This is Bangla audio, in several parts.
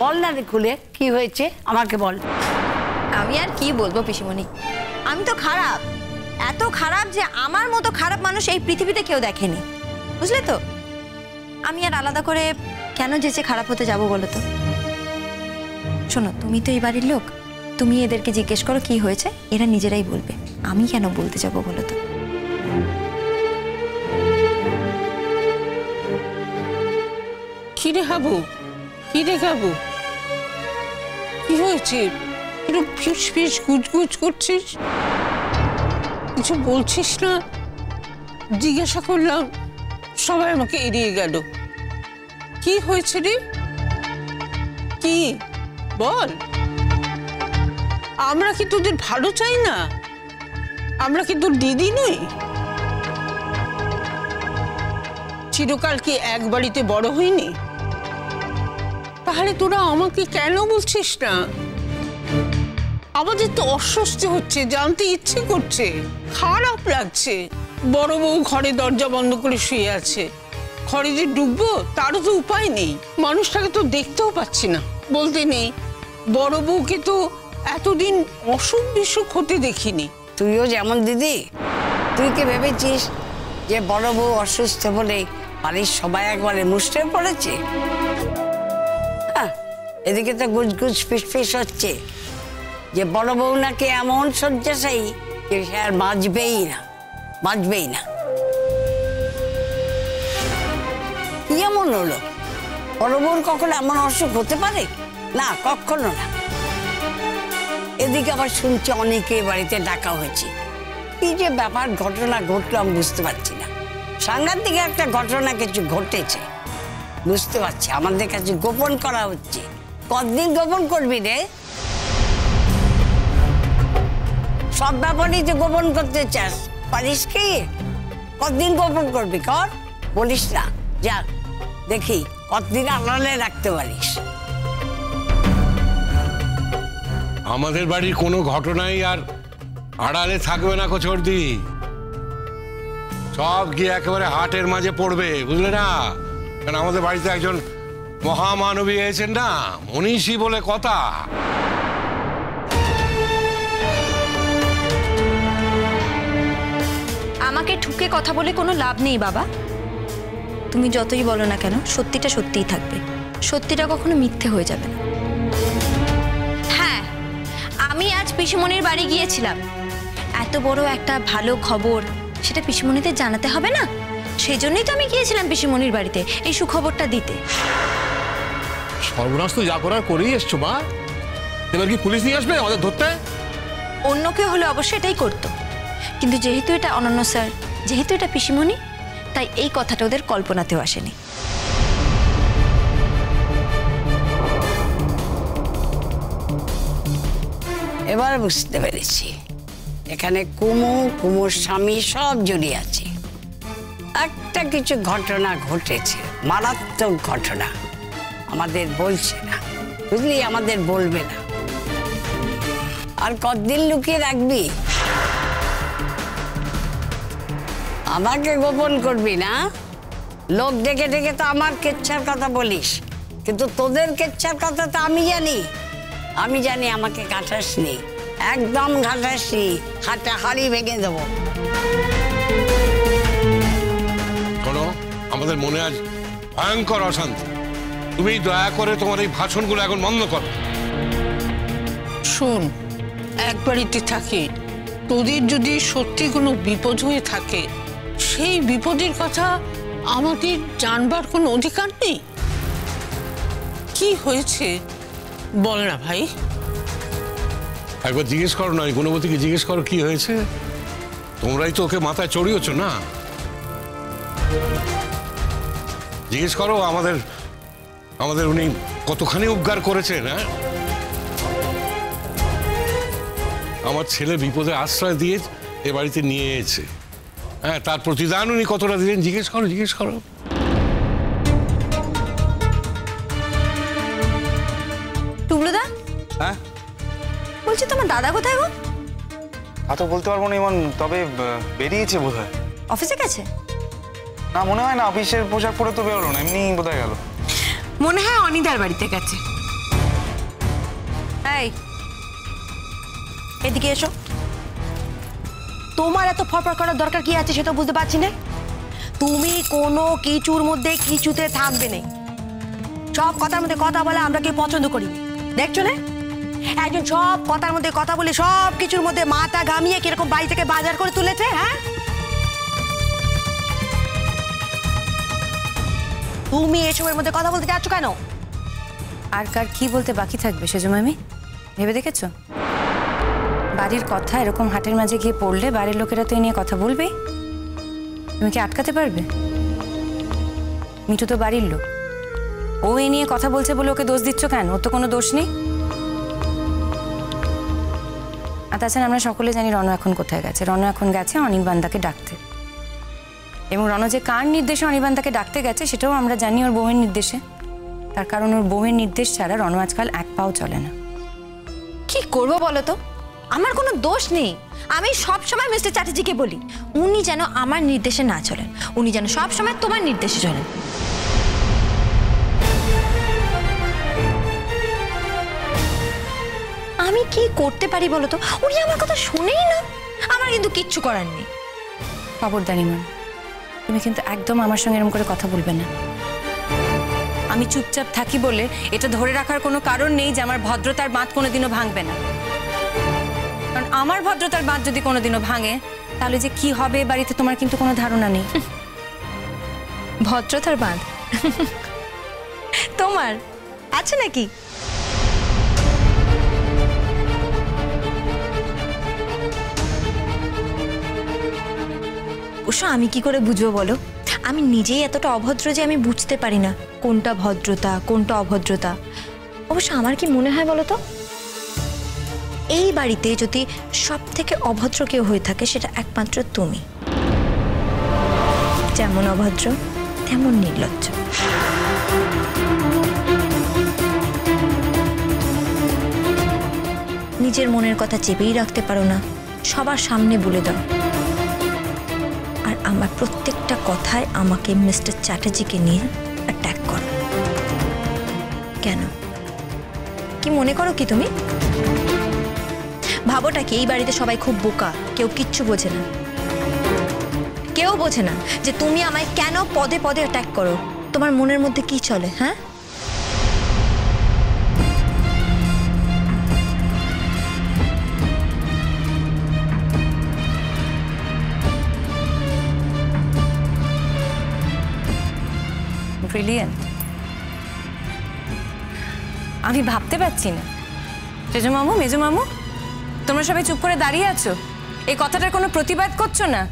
বল না রে খুলে, কি হয়েছে আমাকে বল। আমি আর কি বলবো পিসিমণি, আমি তো খারাপ, এত খারাপ যে আমার মতো খারাপ মানুষ এই পৃথিবীতে কেউ দেখেনি, বুঝলে তো। আমি আর আলাদা করে কেন যেচে খারাপ হতে যাবো বলো তো। শোনো, তুমি তো এই বাড়ির লোক, তুমি এদেরকে জিজ্ঞেস করো কি হয়েছে, এরা নিজেরাই বলবে, আমি কেন বলতে যাবো বলো তো। কিরে হাবু, কিরে খাবু, কি হয়েছে? একটু ফিস ফিস গুজগুজ করছিস, কিছু বলছিস না। জিজ্ঞাসা করলাম, সবাই আমাকে এড়িয়ে গেল। কি হয়েছে রে? কি বল। আমরা কি তোদের ভালো চাই না? আমরা কি তোর দিদি নই? চিরকাল কি এক বাড়িতে বড় হইনি? তাহলে তোরা আমাকে কেন বলছিস না? আমাদের তো অস্বস্তি হচ্ছে, জানতে ইচ্ছে করছে, খারাপ লাগছে। বড় বউ ঘরে দরজা বন্ধ করে শুয়ে আছে, ঘরে যে ডুববো তারও তো উপায় নেই। মানুষটাকে তো দেখতেও পাচ্ছি না, বলতে নেই। বড় বউকে তো এতদিন অসুখ বিসুখ হতে দেখিনি। তুইও যেমন দিদি, তুই কি ভেবেছিস যে বড় বউ অসুস্থ বলে বাড়ির সবাই একবারে মুষ্টে পড়েছে? এদিকে তো গুজগুজ ফিসফিস হচ্ছে যে বড় বউ নাকি এমন শয্যাশায়ী যে সে আর বাঁচবেই না, বাঁচবেই না। কি এমন হলো? বড় বউর কখনো এমন অসুখ হতে পারে না, কখনো না। এদিকে আবার শুনছি অনেকে বাড়িতে ডাকা হয়েছে। কি যে ব্যাপার ঘটনা ঘটলো আমি বুঝতে পারছি না। সাংঘাতিক একটা ঘটনা কিছু ঘটেছে, বুঝতে পারছি। আমাদের কাছে গোপন করা হচ্ছে। কতদিন গোপন করবি রে? সব ব্যাপারই যে গোপন করতে চাস, পারিস কি? কতদিন গোপন করবি কর, বলিস না। যা দেখি কতদিন আড়ালে রাখতে পারিস। আমাদের বাড়ির কোনো ঘটনাই আর আড়ালে থাকবে না কচুরদি, সব গিয়ে একেবারে হাটের মাঝে পড়বে, বুঝলে না? কারণ আমাদের বাড়িতে একজন মহামানবী এসেছেন না, মনীষী বলে কথা। আমাকে ঠুকে কথা বলে কোনো লাভ নেই বাবা। তুমি যতই বলো না কেন, সত্যিটা সত্যিই থাকবে, সত্যিটা কখনো মিথ্যে হয়ে যাবে না। হ্যাঁ, আমি আজ পিসিমণির বাড়ি গিয়েছিলাম। এত বড় একটা ভালো খবর, সেটা পিসিমণিদের জানাতে হবে না? সেই জন্যই তো আমি গিয়েছিলাম পিসিমণির বাড়িতে, এই সুখবরটা দিতে। সর্বনাশ তো যা করার করেই এসছো মা। এবার কি পুলিশ নিয়ে আসবে আমাদের ধরতে? অন্য কেউ হলে অবশ্যই এটাই করতো, কিন্তু যেহেতু এটা অনন্য স্যার, যেহেতু এটা পিসিমণি, তাই এই কথাটা ওদের কল্পনাতেও আসেনি। এবার বুঝতে পেরেছি, এখানে কুমু, কুমুর স্বামী সব জড়িয়ে আছে। একটা কিছু ঘটনা ঘটেছে, মারাত্মক ঘটনা, আমাদের বলছে না, বুঝলি? আমাদের বলবে না। আর কতদিন লুকিয়ে রাখবি? আমাকে গোপন করবি না? লোক ডেকে ডেকে তো আমার কেচ্ছার কথা বলিস, কিন্তু তোদের কেচ্ছার কথা তো আমি জানি। আমি জানি আমাকে ঘাটাসনি, একদম ঘাটাসনি, হাতে হাড়ি ভেঙে দেবো। শোনো, আমাদের মনে আজ ভয়ঙ্কর অশান্তি। তুমি দয়া করে তোমার এই ভাষণগুলো এখন বন্ধ করো। শোন, এক বাড়িতে থাকে, তোদের যদি সত্যি কোনো বিপদ হয়ে থাকে, সেই বিপদের কথা আমাদের জানবার কোনো অধিকার নেই? কি হয়েছে বল না ভাই। একবার জিজ্ঞেস করো না, গুণবতীকে জিজ্ঞেস করো কি হয়েছে। তোমরাই তো ওকে মাথায় চড়িয়েছ না। জিজ্ঞেস করো আমাদের উনি কতখানি উপকার করেছেন। হ্যাঁ, আমার ছেলে বিপদে আশ্রয় দিয়ে এ বাড়িতে নিয়ে এসেছে। হ্যাঁ, তার প্রতিদান উনি কতটা দিলেন জিজ্ঞেস করো, জিজ্ঞেস করো। টুকলুদা, হ্যাঁ বলছি তোমার দাদা কোথায় গো? তা তো বলতে পারবো না ইমন, তবে বেরিয়েছে বোধহয়। অফিসে গেছে? না, মনে হয় না, অফিসের পোশাক পরে তো বেরোলো না, এমনি বোধহয় গেল। মনে হয় অনিদার বাড়িতে গেছে। এই এদিকে এসো। তোমার এত ফরফর করার দরকার কি আছে সেটা বুঝতে পারছি না। তুমি কোনো কিছুর মধ্যে কিছুতে থাকবে না। সব কথার মধ্যে কথা বলে আমরা কেউ পছন্দ করি, দেখছো না? একজন সব কথার মধ্যে কথা বলে সব কিছুর মধ্যে মাথা ঘামিয়ে কিরকম বাড়ি থেকে বাজার করে তুলেছে। হ্যাঁ, তুমি এসবের মধ্যে কথা বলতে যাচ্ছ কেন? আর কার কি বলতে বাকি থাকবে সেজো মামি? ভেবে দেখেছো বাড়ির কথা এরকম হাটের মাঝে গিয়ে পড়লে বাড়ির লোকেরা তো এ নিয়ে কথা বলবেই। তুমি কি আটকাতে পারবে? মিঠু তো বাড়ির লোক, ও এ নিয়ে কথা বলছে বলে ওকে দোষ দিচ্ছ কেন? ওর তো কোনো দোষ নেই। আর তাছাড়া আমরা সকলে জানি রণ এখন কোথায় গেছে। রণ এখন গেছে অনির্বাণদাকে ডাকতে, এবং রণ যে কার নির্দেশে অনির্বাণদাকে ডাকতে গেছে সেটাও আমরা জানি, ওর বউয়ের নির্দেশে। তার কারণ ওর বউয়ের নির্দেশ ছাড়া রণ আজকাল এক পাও চলে না। কি করবো বলো তো? আমার কোনো দোষ নেই। আমি সব সময় মিস্টার চ্যাটার্জিকে বলি উনি যেন আমার নির্দেশে না চলেন, উনি যেন সব সময় তোমার নির্দেশে চলেন। আমি কি করতে পারি বলো তো? উনি আমার কথা শুনেই না। আমার কিন্তু কিচ্ছু করার নেই। খবরদারি মা, তুমি কিন্তু একদম আমার সঙ্গে এরকম করে কথা বলবে না। আমি চুপচাপ থাকি বলে এটা ধরে রাখার কোনো কারণ নেই যে আমার ভদ্রতার বাঁধ কোনোদিনও ভাঙবে না। কারণ আমার ভদ্রতার বাঁধ যদি কোনোদিনও ভাঙে তাহলে যে কি হবে বাড়িতে তোমার কিন্তু কোনো ধারণা নেই। ভদ্রতার বাঁধ তোমার আছে নাকি? অবশ্য আমি কি করে বুঝবো বলো? আমি নিজেই এতটা অভদ্র যে আমি বুঝতে পারি না কোনটা ভদ্রতা কোনটা অভদ্রতা। অবশ্য আমার কি মনে হয় বলো তো, এই বাড়িতে যদি সব থেকে অভদ্র কেউ হয়ে থাকে সেটা একমাত্র তুমি। যেমন অভদ্র তেমন নির্লজ্জ। নিজের মনের কথা চেপেই রাখতে পারো না, সবার সামনে বলে দাও। আর আমার প্রত্যেকটা কথায় আমাকে মিস্টার চ্যাটার্জিকে নিয়ে অ্যাটাক করো। কেন? কি মনে করো কি তুমি? ভাবোটা কি এই বাড়িতে সবাই খুব বোকা, কেউ কিচ্ছু বোঝে না? কেউ বোঝে না যে তুমি আমায় কেন পদে পদে অ্যাটাক করো? তোমার মনের মধ্যে কি চলে? হ্যাঁ, ব্রিলিয়েন্ট। আমি ভাবতে পারছি না। সেজো মামু, মেজো মামু, তোমরা সবাই চুপ করে দাঁড়িয়ে আছো, এই কথাটার কোনো প্রতিবাদ করছো না।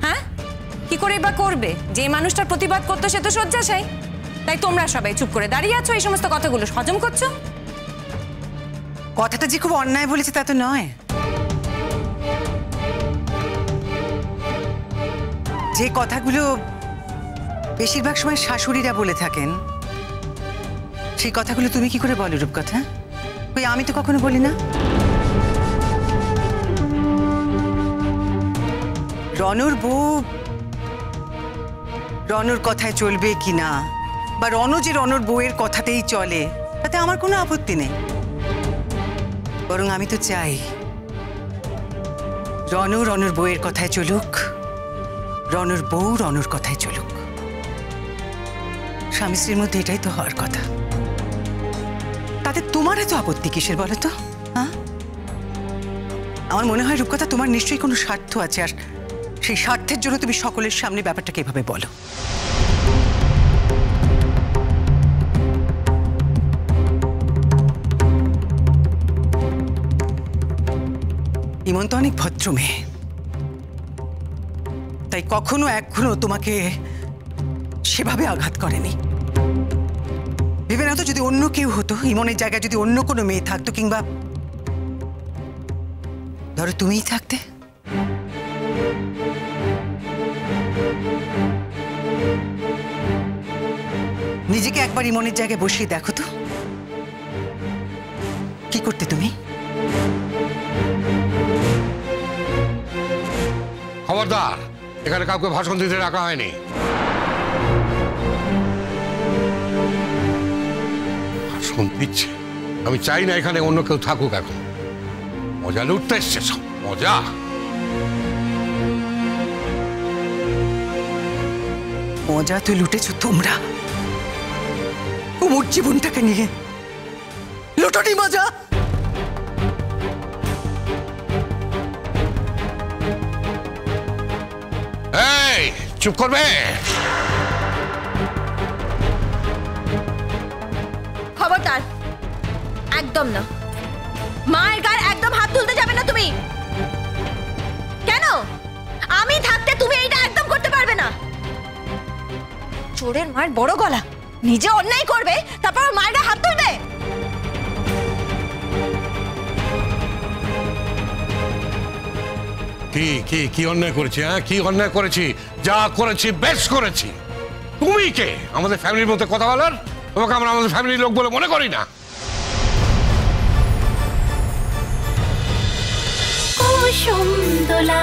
হ্যাঁ, কি করে বা করবে? যে মানুষটার প্রতিবাদ করতো সে তো শয্যাশায়ী, তাই তোমরা সবাই চুপ করে দাঁড়িয়ে আছো, এই সমস্ত কথাগুলো হজম করছো। কথাটা যে খুব অন্যায় বলেছে তা তো নয়। যে কথাগুলো বেশিরভাগ সময় শাশুড়িরা বলে থাকেন সেই কথাগুলো তুমি কি করে বলো রূপকথা? ওই আমি তো কখনো বলি না। রণর বউ রণর কথায় চলবে কি না, বা রণ যে রণর বউয়ের কথাতেই চলে, তাতে আমার কোনো আপত্তি নেই। বরং আমি তো চাই রণ রণর বউয়ের কথায় চলুক, রণর বউ রণর কথায় চলুক। স্বামী স্ত্রীর মধ্যে এটাই তো হওয়ার কথা। তাতে তোমার এত আপত্তি কিসের বলো তো? হ্যাঁ, আমার মনে হয় রূপকথা তোমার নিশ্চয়ই কোনো স্বার্থ আছে, আর সেই স্বার্থের জন্য তুমি সকলের সামনে ব্যাপারটাকে এভাবে বলো। ইমন তো অনেক ভদ্র মেয়ে, তাই কখনো এখনো তোমাকে সেভাবে আঘাত করেনি। ভেবে না তো যদি অন্য কেউ হতো, ইমনের জায়গায় যদি অন্য কোনো মেয়ে থাকতো, কিংবা ধরো তুমিই থাকতে, নিজেকে একবার ইমনের জায়গায় বসিয়ে দেখো তো, কি করতে তুমি? খবরদার, এখানে কাউকে ভাষণ দিতে রাখা হয়নি। ভাষণ দিচ্ছে আমি চাই না এখানে অন্য কেউ থাকুক। এখন মজা লুটতে এসছে সব, মজা। মজা তুই লুটেছ তোমরা, কুমুর জীবনটাকে নিয়ে লুটোনি মজা। এই চুপ করবে? খবরদার, একদম না। মায়ের গায়ে একদম হাত তুলতে যাবে না তুমি। কেন? আমি থাকতে তুমি এইটা একদম করতে পারবে না। চোরের মায়ের বড় গলা, নিজে অন্যায় করবে তারপর মায়ের গায়ে হাত তুলবে। কি কি কি অন্যায় করেছি? হ্যাঁ, কি অন্যায় করেছি? যা করেছি বেশ করেছি। তুমি কে আমাদের ফ্যামিলির মধ্যে কথা বলার? তোমাকে আমরা আমাদের ফ্যামিলির লোক বলে মনে করি না। কুসুম দোলা